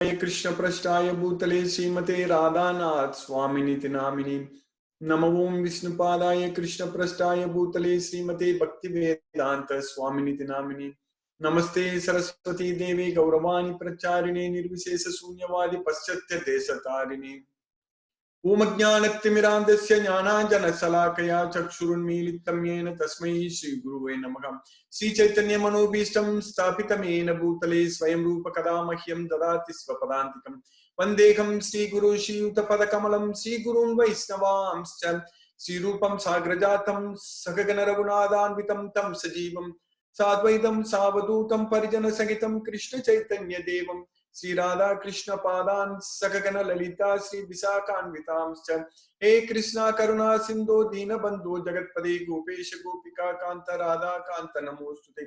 कृष्ण पृष्ठाय भूतले श्रीमते राधानाथ स्वामिनीति नामिनी। नमो ओं विष्णुपादाय कृष्ण पृष्ठाय भूतले श्रीमते भक्ति वेदांत स्वामिनीति नामिनी। नमस्ते सरस्वती देवी गौरवाणी प्रचारिणे निर्विशेष शून्यवादी पश्चात्य देशतारिणे। ओम ज्ञानतिमिरान्धस्य ज्ञानाञ्जनशलाकया चक्षुरुन्मीलितं येन तस्मै श्रीगुरुवे नमः। श्रीचैतन्यमनोभीष्टं स्थापितं येन भूतले स्वयं रूप कदा मह्यं ददाति स्वपदान्तिकं। वन्देऽहं श्रीगुरुं श्रीयुतपदकमलं श्रीगुरुं वैष्णवांश्च। श्रीरूपं साग्रजातं सगगण रघुनाथान्वितं तं सजीवं साद्वैतं सावधूतं परिजनसहितं कृष्ण चैतन्य देवं श्री राधा कृष्ण पादान सकगण ललिता श्री विशाखान्वितांश्च। हे कृष्णा करुणा सिंधु दीन बंधु जगतपदे गोपेश गोपिका कांत राधा कांत नमोस्तुते।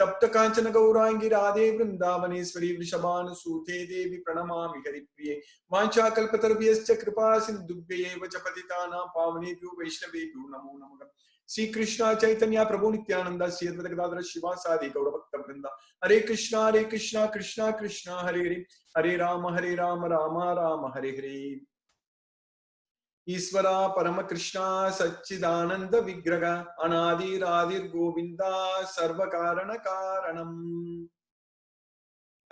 तप्त कांचन गौरांगी राधे वृंदावनेश्वरी वृषभानुसूते देवी प्रणमामि हरिप्रिये। वाञ्छाकल्पतरुभ्यश्च कृपा सिन्धुभ्यैव च पतितानां पावनेभ्यो वैष्णवेभ्यो नमो नमः। श्री कृष्ण चैतन्य प्रभु नित्यानंद श्री अद्वैत गदाधर शिवासादि गौरभक्त वृंदा। हरे कृष्णा कृष्णा कृष्णा हरे हरे, हरे राम राम राम हरे हरे। ईश्वरा परम कृष्णा सच्चिदानंद विग्रह अनादिरादिर गोविंदा सर्व कारण कारणम।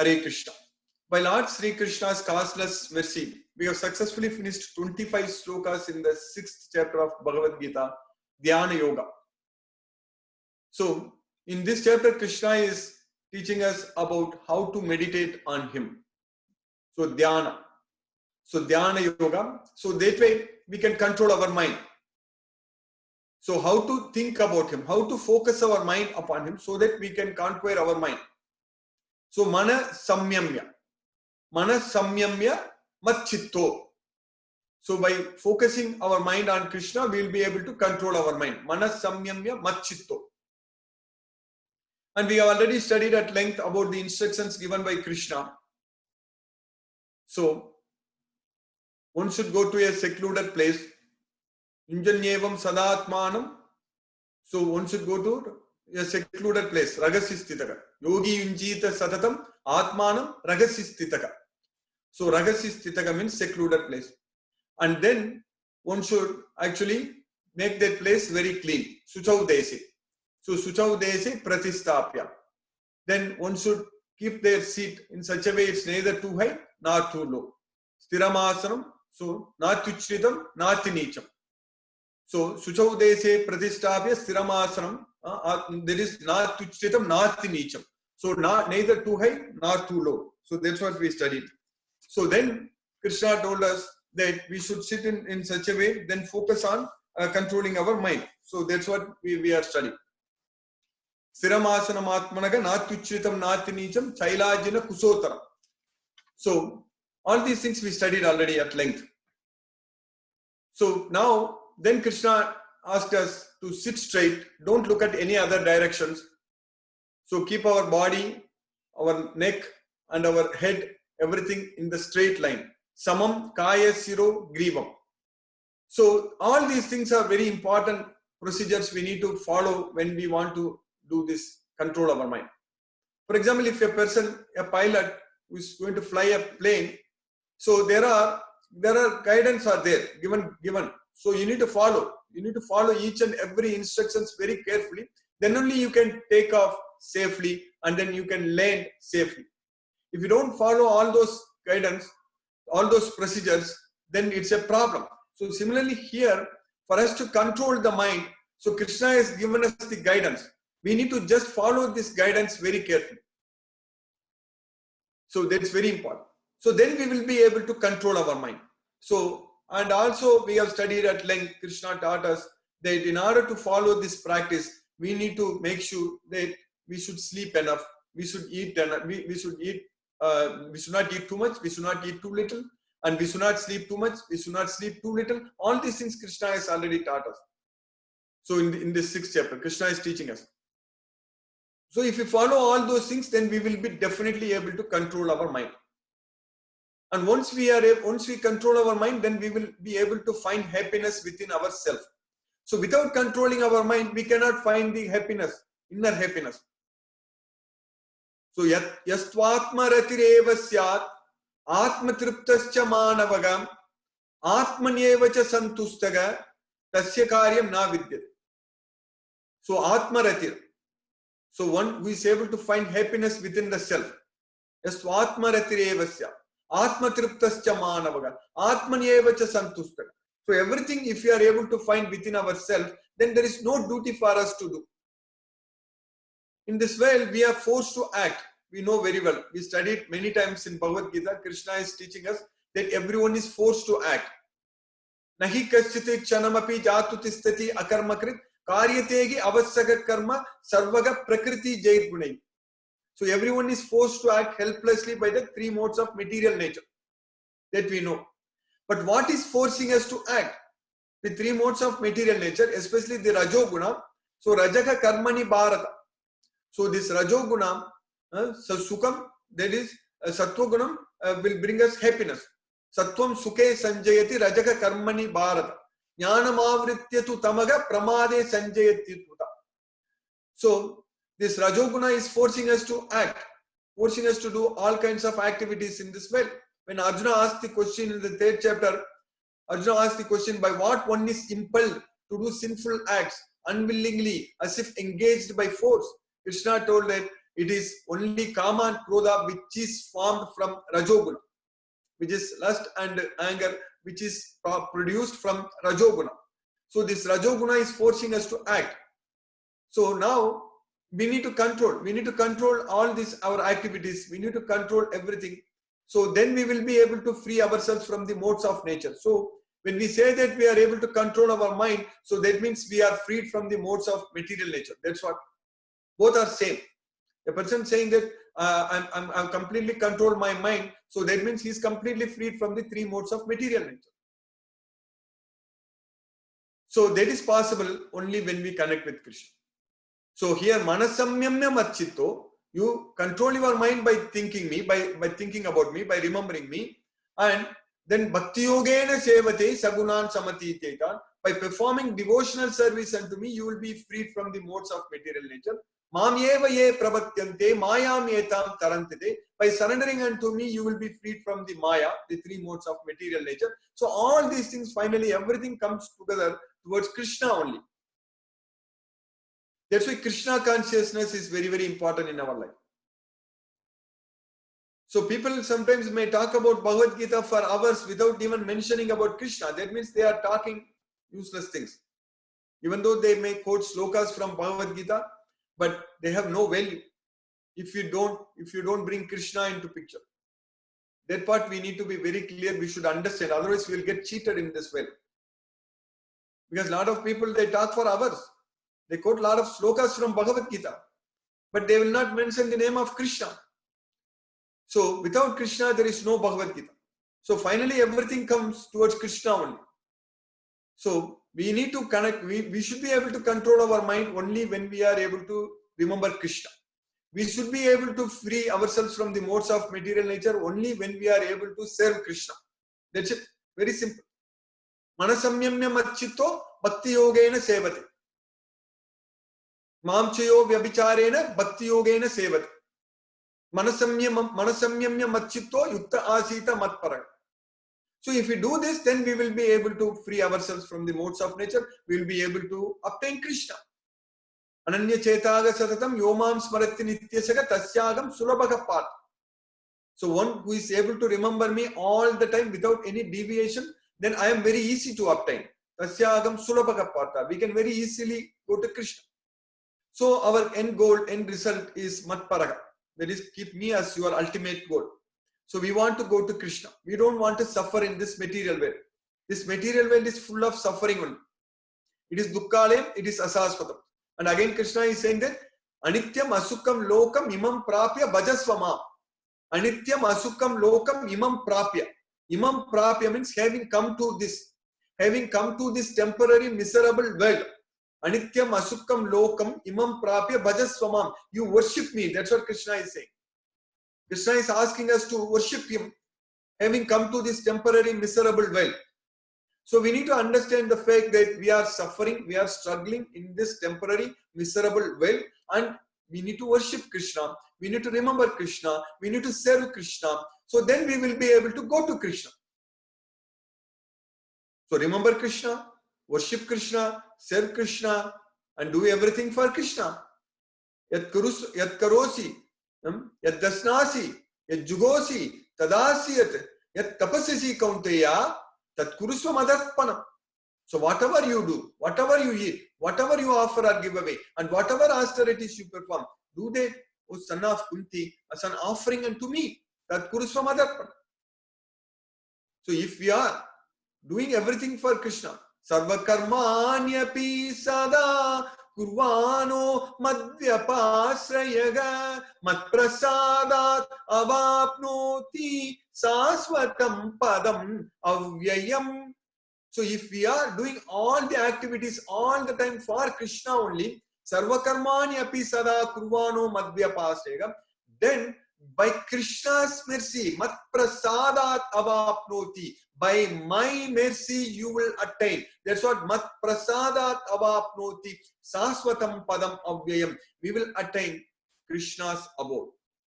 हरे Krishna. By Lord Sri Krishna's causeless mercy, we have successfully finished 25 slokas in the 6th chapter of Bhagavad Gita, Dhyana Yoga. So, in this chapter, Krishna is teaching us about how to meditate on Him. So, Dhyana. So, Dhyana Yoga. So, that way we can control our mind. So, how to think about Him, how to focus our mind upon Him so that we can conquer our mind. So, Mana Samyamya. Mana Samyamya Matchitto. So, by focusing our mind on Krishna, we will be able to control our mind. Mana Samyamya Matchitto. And we have already studied at length about the instructions given by Krishna. So, one should go to a secluded place. Injanyevam sadatmanam. So, one should go to a secluded place. Ragasistitaka. Yogi Yunjita Satatam Atmanam Ragasistitaka. So, Ragasistitaka means secluded place. And then one should actually make that place very clean. Suchau Desi. So, Suchau Desi Pratistapya. Then one should keep their seat in such a way it's neither too high nor too low. Sthiramasanam. So, not tuchritam, not nicham. So, Suchau Desi Pratistapya Sthiramasanam. There is not tuchritam, not nicham. So, neither too high nor too low. So, that's what we studied. So, then Krishna told us that we should sit in such a way, then focus on controlling our mind. So, that's what we are studying. Sthiramasanam atmanaga natuchritam natinicham chailajina kusotaram. So, all these things we studied already at length. So, now, then Krishna asked us to sit straight, don't look at any other directions. So, keep our body, our neck and our head, everything in the straight line. Samam kaya siro grivam. So, all these things are very important procedures we need to follow when we want to do this control our mind. For example, if a pilot who is going to fly a plane, so there are guidance are there given. So you need to follow. You need to follow each and every instructions very carefully. Then only you can take off safely and then you can land safely. If you don't follow all those guidance, all those procedures, then it's a problem. So similarly here, for us to control the mind, so Krishna has given us the guidance. We need to just follow this guidance very carefully. So that's very important. So then we will be able to control our mind. So, and also we have studied at length, Krishna taught us that in order to follow this practice, we need to make sure that we should sleep enough, we should eat enough, we should not eat too much, we should not eat too little, and we should not sleep too much, we should not sleep too little. All these things Krishna has already taught us. So in this 6th chapter, Krishna is teaching us. So if we follow all those things, then we will be definitely able to control our mind. And once we control our mind, then we will be able to find happiness within ourselves. So without controlling our mind, we cannot find the happiness, inner happiness. So yastvatma ratireva syat Atmatryptascha manavaga Atmanyevacha santustaga tasya karyam na vidyate. So Atmaratir. So one who is able to find happiness within the self. Yes, Atmaratirevasya. Atmatriptascha manavaga. Atmanyevacha santustaga. So everything if we are able to find within ourselves, then there is no duty for us to do. In this world, we are forced to act. We know very well. We studied many times in Bhagavad Gita. Krishna is teaching us that everyone is forced to act. Nahi kaschiti chanamapi jatu tistati akarmakrit karyategi avasaga karma sarvaga prakriti jayit gunai. So everyone is forced to act helplessly by the three modes of material nature that we know. But what is forcing us to act? The three modes of material nature, especially the Rajoguna. So Rajaka Karmani Bharata. So this Rajogunam, Sukam, that is Sattvagunam, will bring us happiness. Sattvam Sukhe Sanjayati Rajaka Karmani Bharata. Jnanam Avrityatu Tamaga Pramade Sanjayati Tuta. So this Rajoguna is forcing us to act, forcing us to do all kinds of activities in this world. When Arjuna asked the question in the 3rd chapter, Arjuna asked the question by what one is impelled to do sinful acts unwillingly, as if engaged by force. Krishna told that it is only Kama and Krodha which is formed from Rajoguna, which is lust and anger, which is produced from Rajoguna. So this Rajoguna is forcing us to act. So now we need to control all these our activities. We need to control everything. So then we will be able to free ourselves from the modes of nature. So when we say that we are able to control our mind, so that means we are freed from the modes of material nature. That's what. Both are same. A person saying that I'm completely control my mind, so that means he is completely freed from the three modes of material nature. So that is possible only when we connect with Krishna. So here manasamyamya machitto, you control your mind by thinking me, by thinking about me, by remembering me, and then bhakti yogena sevate sagunan samatitetan. By performing devotional service unto me, you will be freed from the modes of material nature. Mamyeva ye prabhatyante mayam etam tarantite. By surrendering unto me, you will be freed from the maya, the three modes of material nature. So all these things, finally, everything comes together towards Krishna only. That's why Krishna consciousness is very, very important in our life. So people sometimes may talk about Bhagavad Gita for hours without even mentioning about Krishna. That means they are talking useless things. Even though they may quote slokas from Bhagavad Gita, but they have no value if you don't bring Krishna into picture. That part we need to be very clear. We should understand. Otherwise, we will get cheated in this way. Because a lot of people, they talk for hours. They quote a lot of slokas from Bhagavad Gita, but they will not mention the name of Krishna. So without Krishna, there is no Bhagavad Gita. So finally, everything comes towards Krishna only. So we need to connect. We should be able to control our mind only when we are able to remember Krishna. We should be able to free ourselves from the modes of material nature only when we are able to serve Krishna. That's it. Very simple. Manasamyamya machitto bhakti yogena sevate. Mamchayo vyabicharena bhakti yogena sevate. Manasamyamya machitto yukta asita matparaga. So if we do this, then we will be able to free ourselves from the modes of nature. We will be able to obtain Krishna. Ananya chetaga satatam yomam smarati nityasaga tasyagam sulabhaga path. So one who is able to remember me all the time without any deviation, then I am very easy to obtain. Tasyagam sulabhaga patha. We can very easily go to Krishna. So our end goal, end result is matparaga. That is, keep me as your ultimate goal. So we want to go to Krishna. We don't want to suffer in this material world. This material world is full of suffering only. It is dukkhalayam, it is asasvatam. And again Krishna is saying that anityam asukam lokam imam prapya bhajasvama. Anityam asukam lokam imam prapya. Imam prapya means having come to this temporary miserable world. Anityam asukam lokam imam prapya bhajasvamam. You worship me. That's what Krishna is saying. Krishna is asking us to worship him, having come to this temporary miserable world. So we need to understand the fact that we are suffering, we are struggling in this temporary miserable world, and we need to worship Krishna. We need to remember Krishna. We need to serve Krishna. So then we will be able to go to Krishna. So remember Krishna, worship Krishna, serve Krishna, and do everything for Krishna. Yat karosi, yat dasnasi, yat jugosi, tadasiyat, yat tapasasi kaunteya, tat kurusva madarpanam. So whatever you do, whatever you eat, whatever you offer or give away, and whatever austerities you perform, do they, O son of Kunti, as an offering unto me. Tat kurusva madarpanam. So if we are doing everything for Krishna, sarva karmanyapi sada kurvano madhyapasrayaga matprasadat avapnoti saswatam padam avyayam. So if we are doing all the activities all the time for Krishna only, sarva karmanyapi sada kurvano madhyapasrayaga, then by Krishna's mercy, mat prasadat avapnoti, by my mercy you will attain. That's what mat prasadat avapnoti saswatam padam avyayam. We will attain Krishna's abode.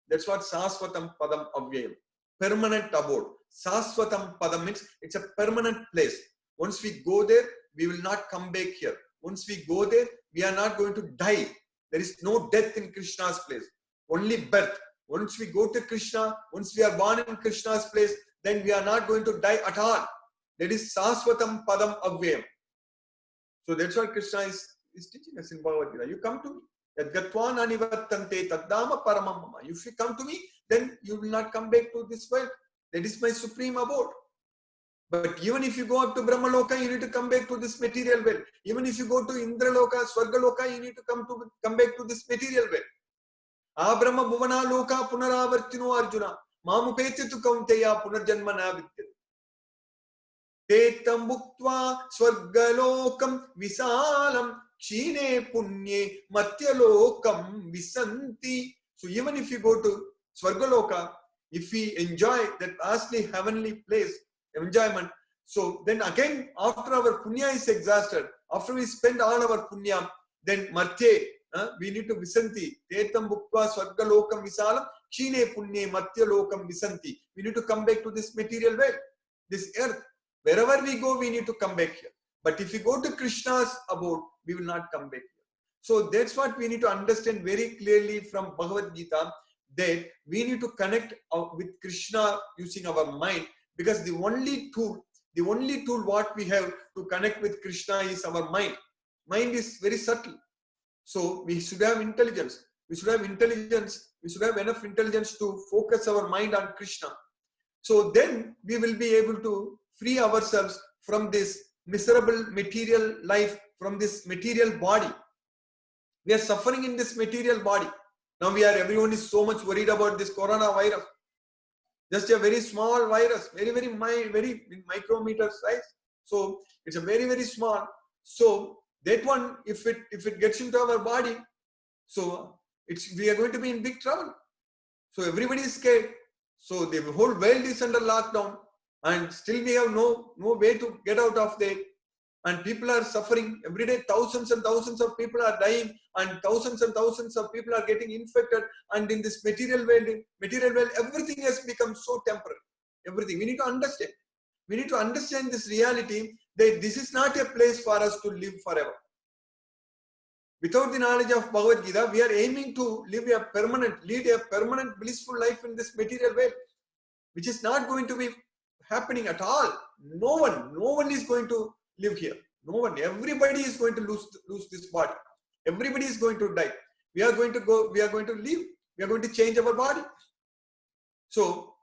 That's what saswatam padam avyayam. Permanent abode. Saswatam padam means it's a permanent place. Once we go there, we will not come back here. Once we go there, we are not going to die. There is no death in Krishna's place. Only birth. Once we go to Krishna, once we are born in Krishna's place, then we are not going to die at all. That is Saswatam Padam Avyayam. So that's what Krishna is teaching us in Bhagavad Gita. You come to me. Yadgatvan anivattante taddama paramam mama. If you come to me, then you will not come back to this world. That is my supreme abode. But even if you go up to Brahmaloka, you need to come back to this material world. Even if you go to Indraloka, Swargaloka, you need to come back to this material world. Abrahma Bhuvana Loka Punaravartino Arjuna Mamupechetu Kaunteya Punarjanma Navidyate Tetam Bhuktva Swargalokam Visalam Kshine Punye Matyalokam Visanti. So even if you go to Swargaloka, if we enjoy that vastly heavenly place, enjoyment, so then again after our punya is exhausted, after we spend all our punya, then Martye, we need to visanti. Tetam bhuktva swargalokam visalam kshine punye matyalokam visanti. We need to come back to this material world, this earth. Wherever we go, we need to come back here. But if we go to Krishna's abode, we will not come back here. So that's what we need to understand very clearly from Bhagavad Gita, that we need to connect with Krishna using our mind, because the only tool what we have to connect with Krishna is our mind. Mind is very subtle. So we should have intelligence. We should have enough intelligence to focus our mind on Krishna. So then we will be able to free ourselves from this miserable material life, from this material body. We are suffering in this material body. Now everyone is so much worried about this coronavirus. Just a very small virus, very micrometer size. So it's a very small. So that one, if it gets into our body, so we are going to be in big trouble. So everybody is scared. So the whole world is under lockdown, and still we have no way to get out of that. And people are suffering every day. Thousands and thousands of people are dying, and thousands of people are getting infected. And in this material world, everything has become so temporary. Everything. We need to understand. We need to understand this reality, that this is not a place for us to live forever. Without the knowledge of Bhagavad Gita, we are aiming to lead a permanent blissful life in this material world, which is not going to be happening at all. No one is going to live here. No one. Everybody is going to lose this body. Everybody is going to die. We are going to go. We are going to live. We are going to change our body. So,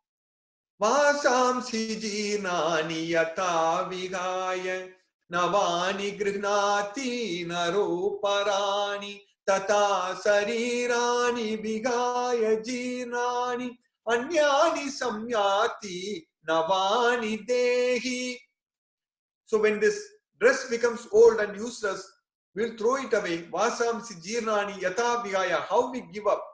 Vasamsi jinani yata vigaya navani grihnati naro parani tata sarirani vigaya jinani anyani samyati navani dehi. So when this dress becomes old and useless, we'll throw it away. Vasamsi jirnani yata vigaya. How we give up?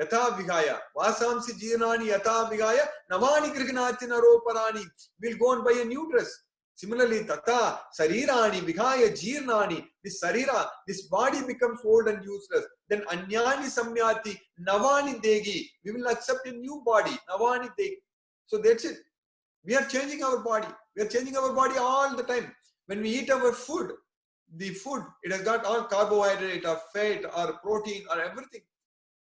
Yata vigaya. Vasamsi jirnani yata vigaya. Navani grihnati naroparani. We'll go and buy a new dress. Similarly, tata sarirani vigaya jirnani. This sarira, this body becomes old and useless. Then anyani samyati navani degi. We will accept a new body. Navani degi. So that's it. We are changing our body. We are changing our body all the time. When we eat our food, the food, it has got all carbohydrate or fat or protein or everything.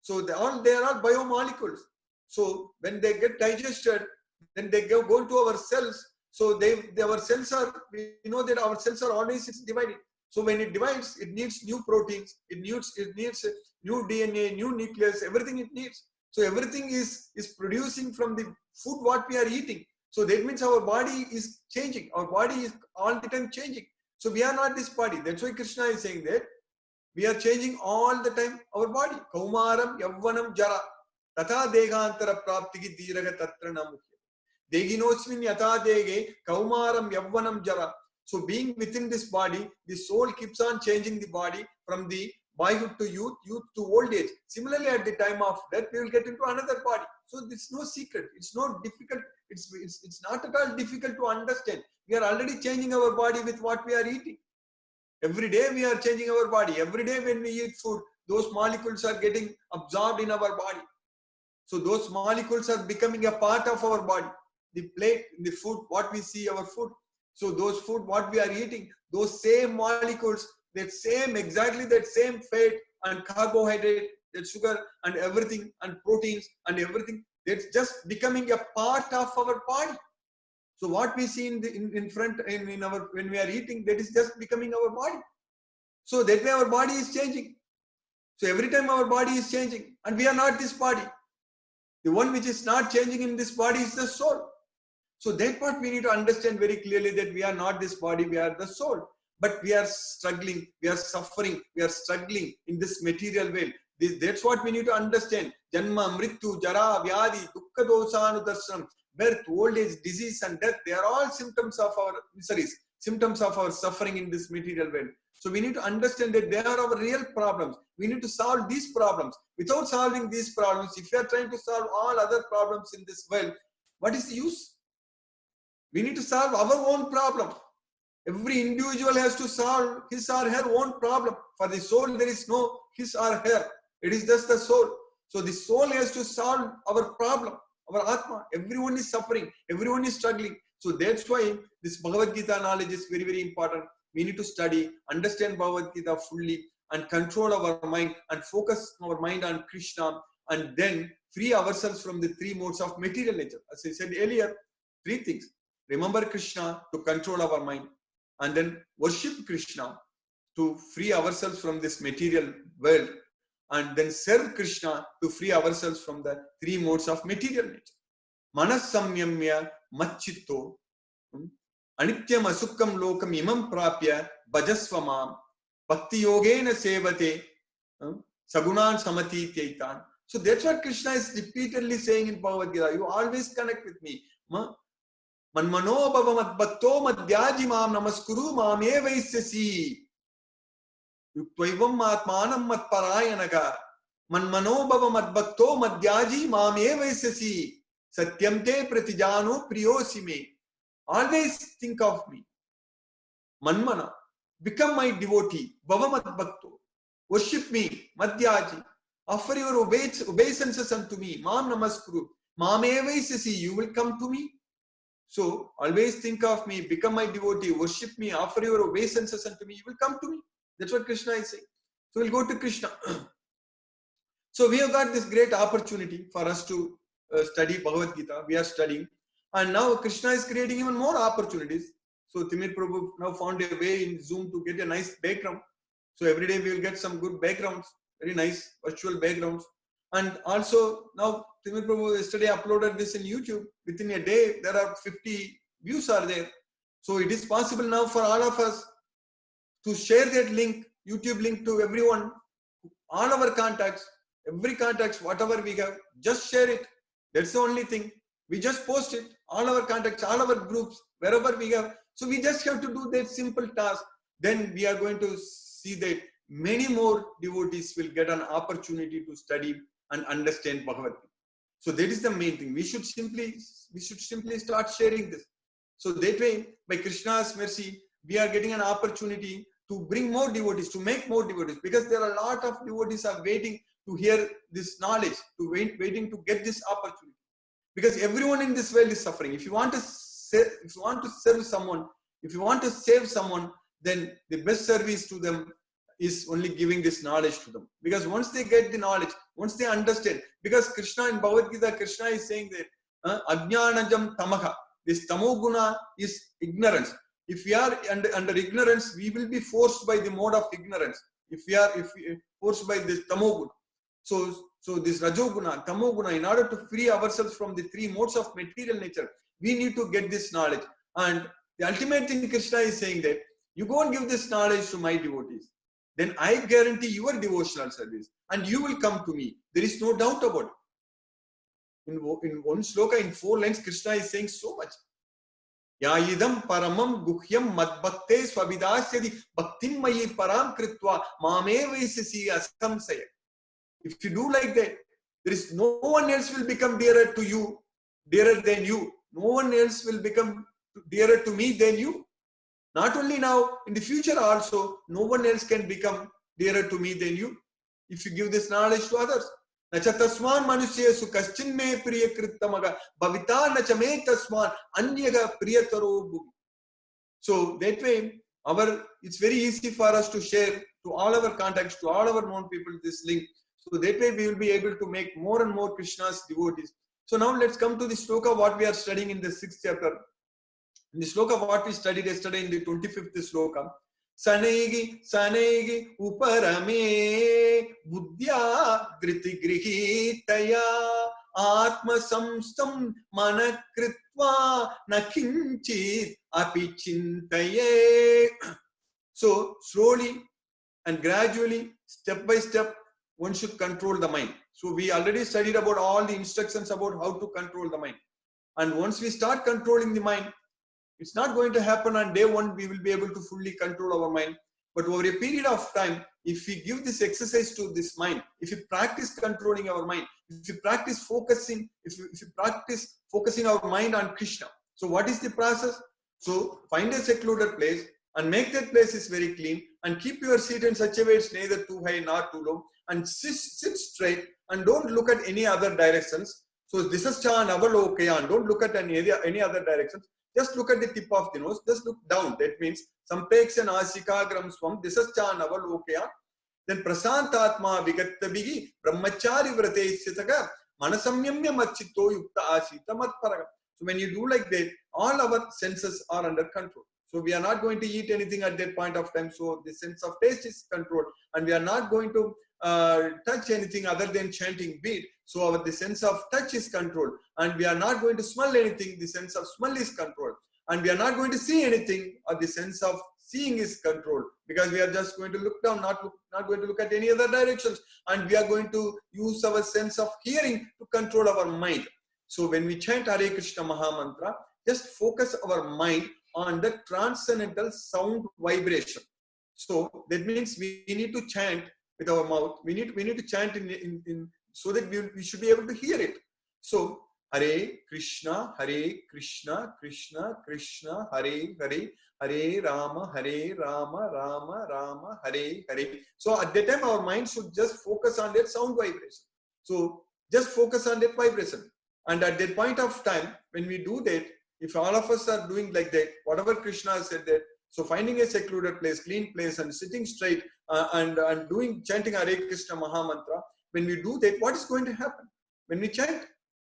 So they are all biomolecules. So when they get digested, then they go into our cells. So our cells are, we know that our cells are always divided. So when it divides, it needs new proteins, it needs new DNA, new nucleus, everything it needs. So everything is producing from the food what we are eating. So that means our body is changing. Our body is all the time changing. So we are not this body. That's why Krishna is saying that we are changing all the time our body. Kaumaram yavvanam jara tatha degantara praptiki diraga tatra namukya. Deginosmin yatha dege kaumaram yavvanam jara. So being within this body, the soul keeps on changing the body from the boyhood to youth, youth to old age. Similarly, at the time of death, we will get into another body. So it's no secret. It's not difficult. It's not at all difficult to understand. We are already changing our body with what we are eating. Every day we are changing our body. Every day when we eat food, those molecules are getting absorbed in our body. So those molecules are becoming a part of our body. The plate, the food, what we see, our food. So those food, what we are eating, those same molecules, exactly that same fat and carbohydrate, that sugar and everything and proteins and everything, that's just becoming a part of our body. So what we see in front in our when we are eating, that is just becoming our body. So that way our body is changing. So every time our body is changing, and we are not this body. The one which is not changing in this body is the soul. So that part we need to understand very clearly, that we are not this body, we are the soul. But we are struggling, we are suffering, we are struggling in this material world. That's what we need to understand. Janma, Mrityu, Jara, Vyadi, Dukkha Dosanudarsam, birth, old age, disease and death, they are all symptoms of our miseries, symptoms of our suffering in this material world. So we need to understand that they are our real problems. We need to solve these problems. Without solving these problems, if we are trying to solve all other problems in this world, what is the use? We need to solve our own problem. Every individual has to solve his or her own problem. For the soul, there is no his or her. It is just the soul. So the soul has to solve our problem, our Atma. Everyone is suffering. Everyone is struggling. So that's why this Bhagavad Gita knowledge is very, very important. We need to study, understand Bhagavad Gita fully, and control our mind and focus our mind on Krishna, and then free ourselves from the three modes of material nature. As I said earlier, three things. Remember Krishna to control our mind, and then worship Krishna to free ourselves from this material world, and then serve Krishna to free ourselves from the three modes of material nature. Manas samyamya machitto anityam asukkam lokam imam prapya bhajasvamam bhakti yogena sevate sagunan samati tyaitan. So that's what Krishna is repeatedly saying in Bhagavad Gita. You always connect with me. Manmano bhava madbhakto madhyaji mam namaskuru mame vaisyasi yuktaivam atmanam matparayanaga manmano bhava madbhakto madhyaji mame vaisyasi satyam te pratijano priyosime. Always think of me. Manmana, become my devotee. Bhava madbhakto, worship me. Madhyaji, offer your obeisances unto me. Mam namaskuru mame vaisyasi, you will come to me. So always think of me, become my devotee, worship me, offer your obeisances unto me, you will come to me. That's what Krishna is saying. So we'll go to Krishna. So we have got this great opportunity for us to study Bhagavad Gita. We are studying. And now Krishna is creating even more opportunities. So Timir Prabhu now found a way in Zoom to get a nice background. So every day we will get some good backgrounds, very nice virtual backgrounds. And also now Timir Prabhu yesterday uploaded this in YouTube. Within a day, there are 50 views are there. So it is possible now for all of us to share that link, YouTube link to everyone, all our contacts, every contacts, whatever we have, just share it. That's the only thing. We just post it, all our contacts, all our groups, wherever we have. So we just have to do that simple task. Then we are going to see that many more devotees will get an opportunity to study and understand Bhagavad Gita. So that is the main thing. We should simply start sharing this. So that way, by Krishna's mercy, we are getting an opportunity to bring more devotees, to make more devotees, because there are a lot of devotees are waiting to hear this knowledge, waiting to get this opportunity. Because everyone in this world is suffering. If you want to serve someone, if you want to save someone, then the best service to them is only giving this knowledge to them. Because once they get the knowledge, once they understand, because Krishna in Bhagavad Gita, Krishna is saying that Ajnanajam Tamaha, this Tamoguna is ignorance. If we are under ignorance, we will be forced by the mode of ignorance. If we are forced by this Tamoguna. So this Rajoguna, Tamoguna, in order to free ourselves from the three modes of material nature, we need to get this knowledge. And the ultimate thing Krishna is saying that you go and give this knowledge to my devotees, then I guarantee your devotional service and you will come to me. There is no doubt about it. In one sloka, in 4 lines, Krishna is saying so much. Yayidam paramam guhyam madbhakte swabidasyadi bhaktim mayi param kritva mame vaisasi asamsaya. If you do like that, there is no one else will become dearer to you, dearer than you. No one else will become dearer to me than you. Not only now, in the future also, no one else can become dearer to me than you if you give this knowledge to others. Nacha tasman manusyesu kaschin me priya krittamaga bhavita nacha me tasman anyaga priyataro bhuvi. So that way, it's very easy for us to share to all our contacts, to all our known people this link. So that way we will be able to make more and more Krishna's devotees. So now let's come to the sloka what we are studying in the 6th chapter. In the sloka what we studied yesterday in the 25th sloka. Sanaigi uparame buddhya driti grihitaya atma samstam manakritva nakinchit api chintaye. So slowly and gradually, step by step, one should control the mind. So we already studied about all the instructions about how to control the mind. And once we start controlling the mind, it's not going to happen on day one, we will be able to fully control our mind. But over a period of time, if we give this exercise to this mind, if we practice controlling our mind, if we practice focusing, if we practice focusing our mind on Krishna. So what is the process? So find a secluded place and make that place is very clean and keep your seat in such a way it's neither too high nor too low and sit straight and don't look at any other directions. So this is Chan Avalokaya, don't look at any other directions. Just look at the tip of the nose, just look down. That means Sampekshan Asikagram Swam, this is Chan Avalokaya. Then Prasantatma Vigatabigi, Brahmachari Vrate Sitaga, Manasamyamya Machito Yukta Asita Matparaga. So when you do like that, all our senses are under control. So we are not going to eat anything at that point of time. So the sense of taste is controlled, and we are not going to touch anything other than chanting bead. So the sense of touch is controlled, and we are not going to smell anything. The sense of smell is controlled, and we are not going to see anything, or the sense of seeing is controlled, because we are just going to look down, not going to look at any other directions, and we are going to use our sense of hearing to control our mind. So when we chant Hare Krishna Mahamantra, just focus our mind on the transcendental sound vibration. So that means we need to chant with our mouth. We need to chant in so that we should be able to hear it. So Hare Krishna, Krishna Krishna, Hare Hare, Hare Rama, Rama Rama, Hare Hare. So at that time our mind should just focus on that sound vibration. So just focus on that vibration. And at that point of time, when we do that, if all of us are doing like that, whatever Krishna said that, so finding a secluded place, clean place, and sitting straight and chanting Hare Krishna Mahamantra, when we do that, what is going to happen? When we chant,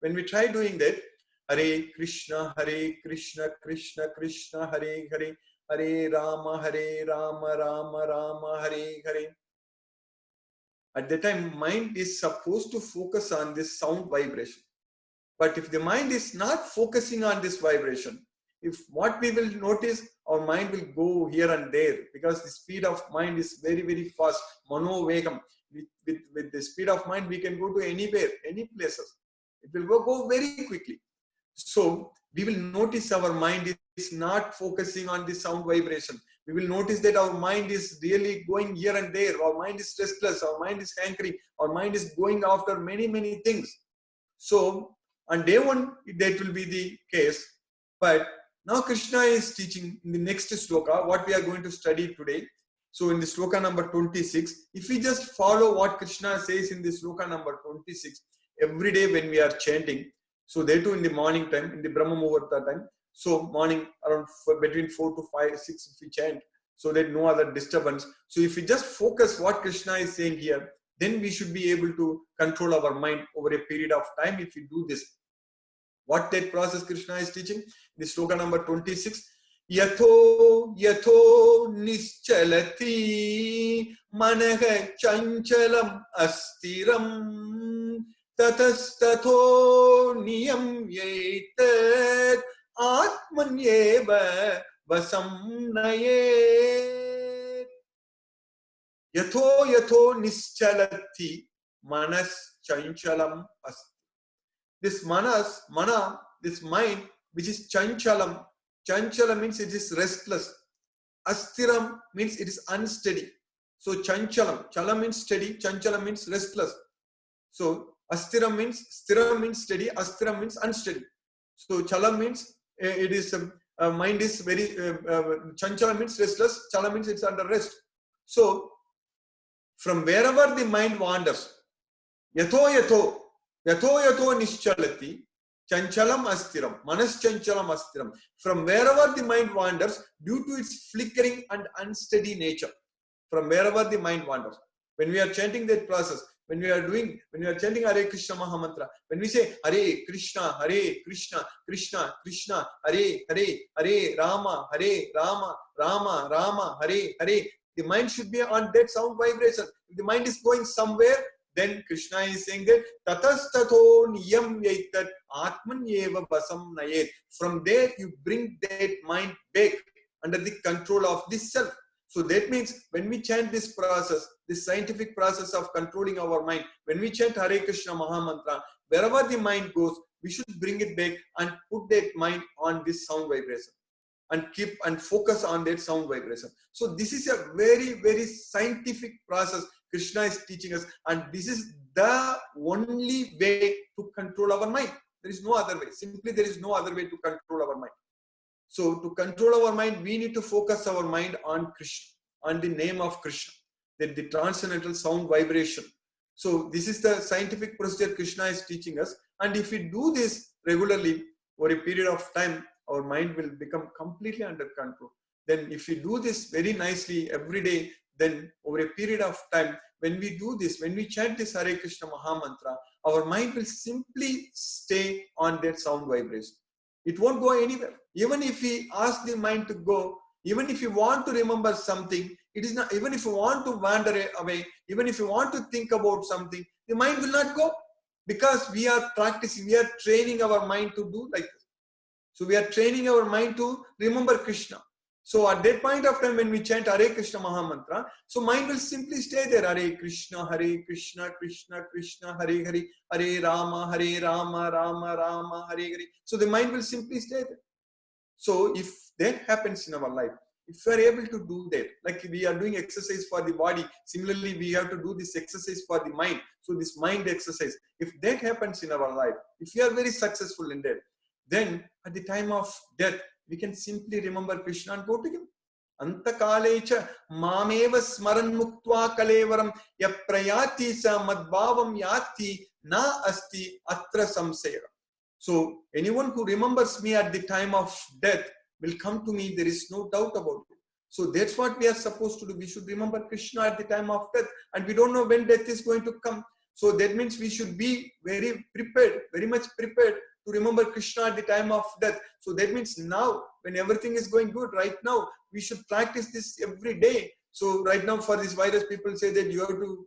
when we try doing that, Hare Krishna, Krishna Krishna, Hare Hare, Hare Rama, Rama Rama, Hare Hare. At that time, mind is supposed to focus on this sound vibration. But if the mind is not focusing on this vibration, what we will notice, our mind will go here and there, because the speed of mind is very, very fast. Mano vegam. With the speed of mind, we can go to anywhere, any places. It will go very quickly. So we will notice our mind is not focusing on the sound vibration. We will notice that our mind is really going here and there. Our mind is restless. Our mind is hankering. Our mind is going after many, many things. So on day one, that will be the case. But now Krishna is teaching in the next sloka, what we are going to study today. So in the sloka number 26, if we just follow what Krishna says in the sloka number 26, every day when we are chanting, So they too in the morning time, in the Brahma Muhurta time. So morning around between 4 to 5, 6 if we chant, so that no other disturbance. So if we just focus what Krishna is saying here, then we should be able to control our mind over a period of time if we do this. What that process Krishna is teaching? The sloka number 26. Yatho yatho nischalati manaha chanchalam astiram tatastatho niyam yetat atmanyeva vasam nayet. Yatho yatho nischalati manas chanchalam astiram. This mana, this mind, which is chanchalam. Chanchala means it is restless. Astiram means it is unsteady. So chanchalam, chala means steady, chanchala means restless. So astiram means, stiram means steady, astiram means unsteady. So chala means it is mind is very chanchala means restless, chala means it's under rest. So from wherever the mind wanders, yatho yatho nischalati chanchalam astiram, manas chanchalam astiram. From wherever the mind wanders, due to its flickering and unsteady nature, from wherever the mind wanders, when we are chanting that process, when we are chanting Hare Krishna Mahamantra, when we say Hare Krishna, Krishna Krishna, Hare Rama, Rama Rama, Hare, the mind should be on that sound vibration. If the mind is going somewhere, then Krishna is saying that tatastatho niyam yaitat atmanyeva vasam nayet. From there you bring that mind back under the control of this self. So that means when we chant this process, this scientific process of controlling our mind, when we chant Hare Krishna Mahamantra, wherever the mind goes, we should bring it back and put that mind on this sound vibration and keep and focus on that sound vibration. So this is a very, very scientific process Krishna is teaching us, and this is the only way to control our mind. There is no other way. Simply, there is no other way to control our mind. So to control our mind, we need to focus our mind on Krishna, on the name of Krishna, the transcendental sound vibration. So this is the scientific procedure Krishna is teaching us. And if we do this regularly over a period of time, our mind will become completely under control. Then if we do this very nicely every day, then over a period of time, when we do this, when we chant this Hare Krishna Mahamantra, our mind will simply stay on that sound vibration. It won't go anywhere. Even if we ask the mind to go, even if you want to remember something, it is not, even if you want to wander away, even if you want to think about something, the mind will not go, because we are practicing, we are training our mind to do like this. So we are training our mind to remember Krishna. So at that point of time, when we chant Hare Krishna Mahamantra, so mind will simply stay there. Hare Krishna, Krishna Krishna, Hare Hare, Hare Rama, Rama Rama, Hare Hare. So the mind will simply stay there. So if that happens in our life, if we are able to do that, like we are doing exercise for the body, similarly we have to do this exercise for the mind. So this mind exercise, if that happens in our life, if we are very successful in that, then at the time of death, we can simply remember Krishna and go to him. Antakalecha mameva smaran muktva kalevaram yaprayati sa madbhavam yati na asti atra samsera. So anyone who remembers me at the time of death will come to me. There is no doubt about it. So that's what we are supposed to do. We should remember Krishna at the time of death, and we don't know when death is going to come. So that means we should be very prepared, very much prepared to remember Krishna at the time of death. So that means now, when everything is going good, right now, we should practice this every day. So right now for this virus, people say that you have to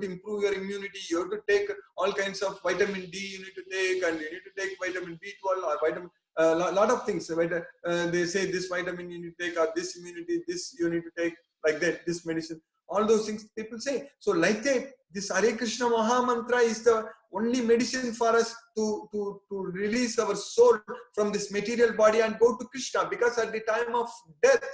improve your immunity, you have to take all kinds of vitamin D you need to take, and you need to take vitamin B12 or vitamin, lot of things. They say this vitamin you need to take, or this immunity, this you need to take, like that, this medicine. All those things people say. So like that, this Hare Krishna Mahamantra is the only medicine for us to release our soul from this material body and go to Krishna. Because at the time of death,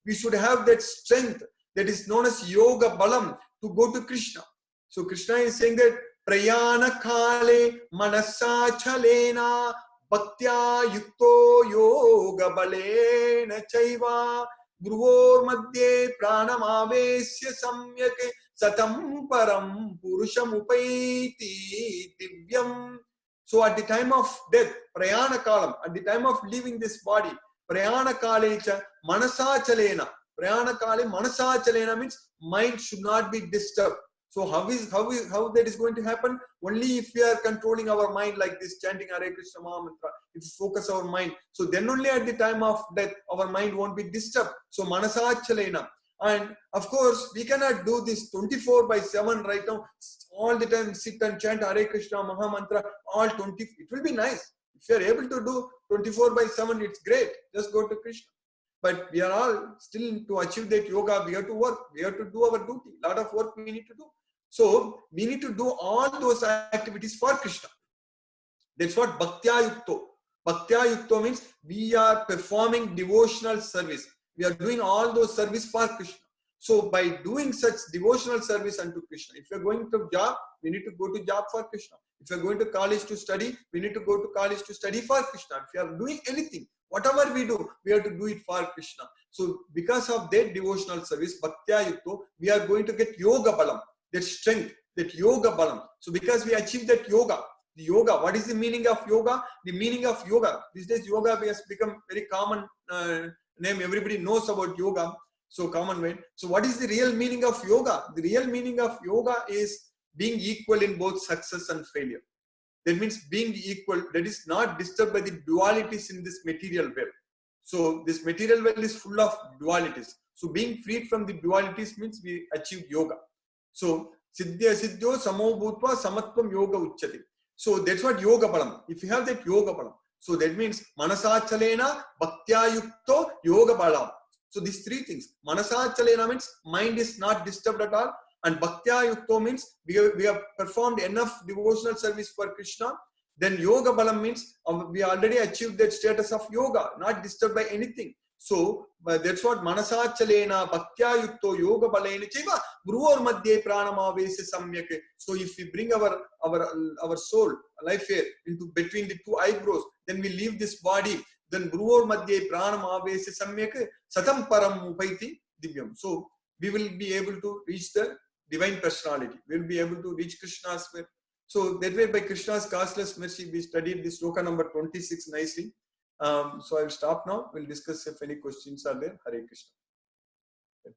we should have that strength that is known as Yoga Balam to go to Krishna. So Krishna is saying that Prayana Kale Manasa Chalena Bhaktya Yukto Yoga Balena Chaiva Gurvor Madhye Pranamavesya Samyak Satam Param Purusham Upaiti Divyam. So at the time of death, prayana kalam, at the time of leaving this body, prayana kale cha manasa chalena. Prayana kale manasa chalena means mind should not be disturbed. So how that is going to happen? Only if we are controlling our mind like this, chanting Hare Krishna Maha Mantra, if we focus our mind. So then only at the time of death, our mind won't be disturbed. So manasa chalena. And of course, we cannot do this 24/7 right now. All the time sit and chant Hare Krishna Maha Mantra, all 20. It will be nice. If you are able to do 24/7, it's great. Just go to Krishna. But we are all still to achieve that yoga. We have to work. We have to do our duty. A lot of work we need to do. So we need to do all those activities for Krishna. That's what Bhaktya Yukto. Bhaktya Yukto means we are performing devotional service. We are doing all those service for Krishna. So by doing such devotional service unto Krishna, if you are going to job, we need to go to job for Krishna. If you are going to college to study, we need to go to college to study for Krishna. If you are doing anything, whatever we do, we have to do it for Krishna. So because of that devotional service, Bhaktya Yukto, we are going to get Yoga Balam, that strength, that Yoga Balam. So because we achieve that yoga, the yoga, what is the meaning of yoga? The meaning of yoga, these days yoga has become very common name. Everybody knows about yoga. So common way. So what is the real meaning of yoga? The real meaning of yoga is being equal in both success and failure. That means being equal, that is not disturbed by the dualities in this material world. So this material world is full of dualities. So being freed from the dualities means we achieve yoga. So siddhya siddhyo samo bhutva samatvam yoga uchyate. So that's what yoga balam. If you have that yoga balam, so that means manasachalena bhaktya yukto yoga balam. So these three things. Manasachalena means mind is not disturbed at all. And Bhaktya Yukto means we have performed enough devotional service for Krishna. Then Yoga Balam means we already achieved that status of yoga, not disturbed by anything. So that's what Manasachalena Bhaktya Yukto Yoga Balena Chiva Bruvor Madhye Pranamavesya Samyak. So if we bring our soul, life here, into between the two eyebrows, then we leave this body. Then Bruvor Madhye Pranamavesya Samyak Satam Param Upaiti Divyam. So we will be able to reach the divine personality. We will be able to reach Krishna's will. So that way, by Krishna's causeless mercy, we studied this sloka number 26 nicely. So I will stop now. We'll discuss if any questions are there. Hare Krishna.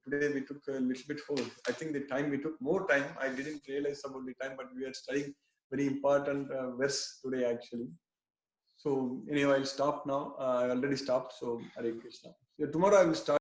Today we took a little bit more. I think the time we took more time. I didn't realize about the time, but we are studying very important verse today actually. So anyway, I'll stop now. I already stopped. So Hare Krishna. So tomorrow I will start.